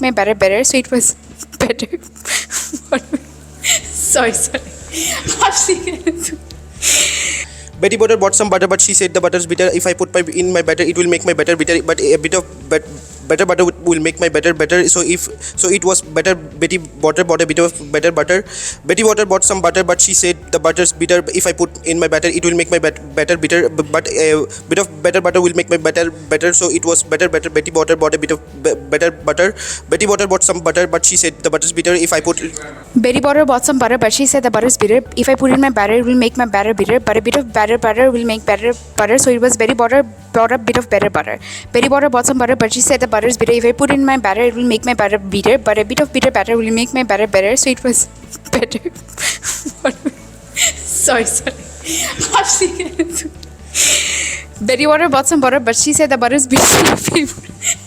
my batter better, so it was better. sorry. I've seen it. Betty Butter bought some butter, but she said the butter is bitter. If I put in my batter, it will make my batter bitter. But a bit of better butter will make my batter better. So it was better. Betty Butter bought a bit of better butter. Betty Butter bought some butter, but she said the butter is bitter. If I put in my batter, it will make my batter bitter. But a bit of better butter will make my batter better. So it was better. Betty Butter bought a bit of better butter. Betty Butter bought some butter, but she said the butter is bitter. If I put Betty Butter bought some butter, but she said the butter is bitter. If I put in my batter, it will make my batter bitter. But a bit of butter will make better butter. So it was Betty Butter bought a bit of better butter. Betty Butter bought some butter, but she said the butter is bitter. If I put in my batter, it will make my batter bitter. But a bit of bitter batter will make my batter better. So it was better. sorry. I've seen it. Betty Butter bought some butter, but she said the butter is bitter.